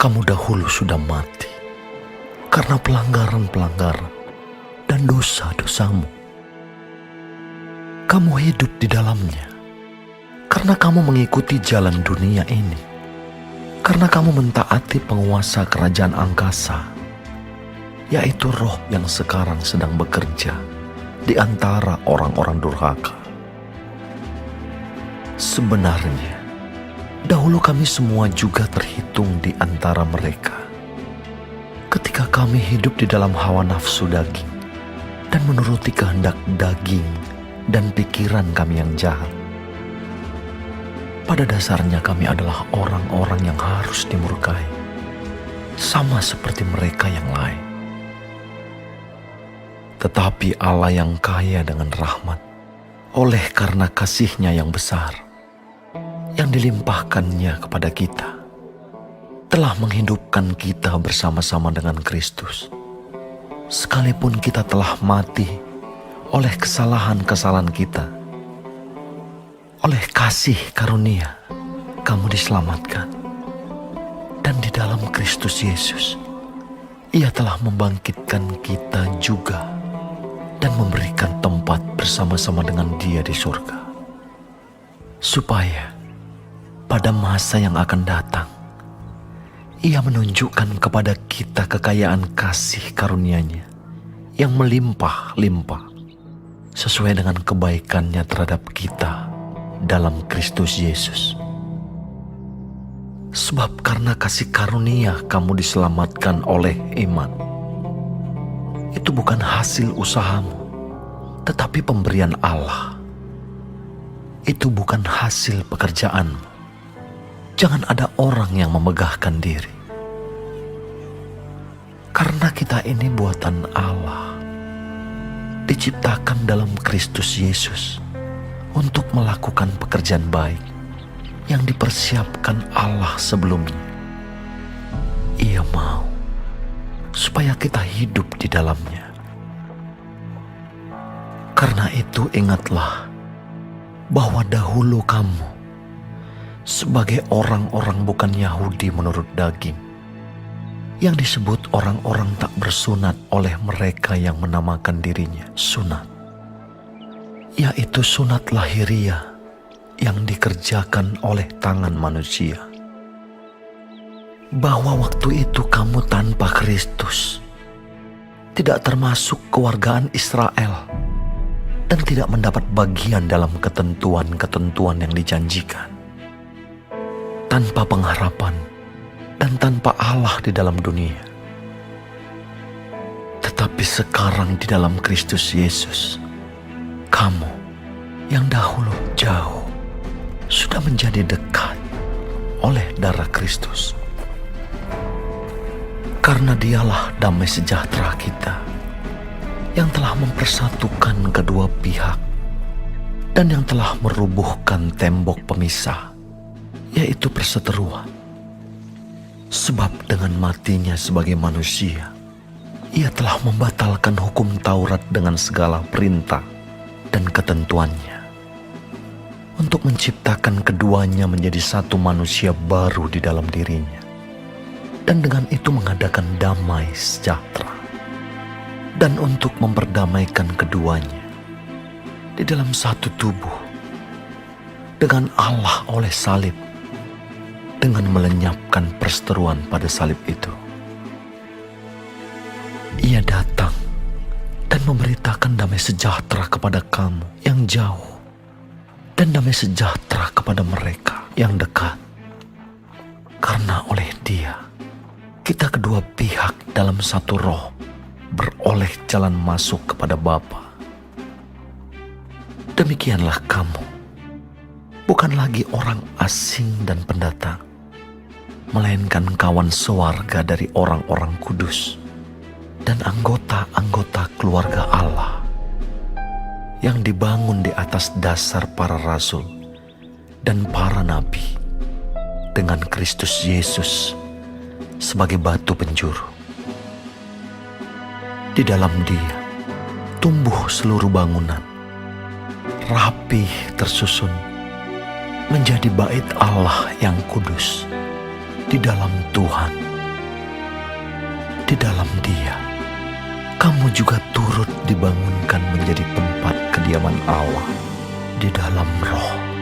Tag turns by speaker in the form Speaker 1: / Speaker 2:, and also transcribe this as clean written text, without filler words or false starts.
Speaker 1: Kamu dahulu sudah mati karena pelanggaran-pelanggaran dan dosa-dosamu. Kamu hidup di dalamnya karena kamu mengikuti jalan dunia ini, karena kamu mentaati penguasa kerajaan angkasa, yaitu roh yang sekarang sedang bekerja di antara orang-orang durhaka. Sebenarnya, dahulu kami semua juga terhitung di antara mereka, ketika kami hidup di dalam hawa nafsu daging dan menuruti kehendak daging dan pikiran kami yang jahat. Pada dasarnya kami adalah orang-orang yang harus dimurkai, sama seperti mereka yang lain. Tetapi Allah yang kaya dengan rahmat, oleh karena kasih-Nya yang besar, yang dilimpahkannya kepada kita, telah menghidupkan kita bersama-sama dengan Kristus. Sekalipun kita telah mati oleh kesalahan-kesalahan kita, oleh kasih karunia kamu diselamatkan. Dan di dalam Kristus Yesus, Ia telah membangkitkan kita juga dan memberikan tempat bersama-sama dengan Dia di surga, supaya pada masa yang akan datang, Ia menunjukkan kepada kita kekayaan kasih karunia-Nya yang melimpah-limpah sesuai dengan kebaikan-Nya terhadap kita dalam Kristus Yesus. Sebab karena kasih karunia kamu diselamatkan oleh iman. Itu bukan hasil usahamu, tetapi pemberian Allah. Itu bukan hasil pekerjaanmu. Jangan ada orang yang memegahkan diri. Karena kita ini buatan Allah, diciptakan dalam Kristus Yesus untuk melakukan pekerjaan baik yang dipersiapkan Allah sebelumnya. Ia mau supaya kita hidup di dalamnya. Karena itu ingatlah bahwa dahulu kamu sebagai orang-orang bukan Yahudi menurut daging, yang disebut orang-orang tak bersunat oleh mereka yang menamakan dirinya sunat, yaitu sunat lahiriah yang dikerjakan oleh tangan manusia. Bahwa waktu itu kamu tanpa Kristus, tidak termasuk kewargaan Israel, dan tidak mendapat bagian dalam ketentuan-ketentuan yang dijanjikan, tanpa pengharapan dan tanpa Allah di dalam dunia. Tetapi sekarang di dalam Kristus Yesus, kamu yang dahulu jauh sudah menjadi dekat oleh darah Kristus. Karena Dialah damai sejahtera kita, yang telah mempersatukan kedua pihak dan yang telah merubuhkan tembok pemisah, yaitu perseteruan. Sebab dengan matinya sebagai manusia, Ia telah membatalkan hukum Taurat dengan segala perintah dan ketentuannya, untuk menciptakan keduanya menjadi satu manusia baru di dalam dirinya, dan dengan itu mengadakan damai sejahtera, dan untuk memperdamaikan keduanya di dalam satu tubuh dengan Allah oleh salib, dengan melenyapkan perseteruan pada salib itu. Ia datang dan memberitakan damai sejahtera kepada kamu yang jauh, dan damai sejahtera kepada mereka yang dekat. Karena oleh Dia, kita kedua pihak dalam satu roh beroleh jalan masuk kepada Bapa. Demikianlah kamu, bukan lagi orang asing dan pendatang, melainkan kawan sewarga dari orang-orang kudus dan anggota-anggota keluarga Allah, yang dibangun di atas dasar para rasul dan para nabi, dengan Kristus Yesus sebagai batu penjuru. Di dalam Dia tumbuh seluruh bangunan, rapih tersusun, menjadi bait Allah yang kudus di dalam Tuhan, di dalam Dia, kamu juga turut dibangunkan menjadi tempat kediaman Allah di dalam Roh.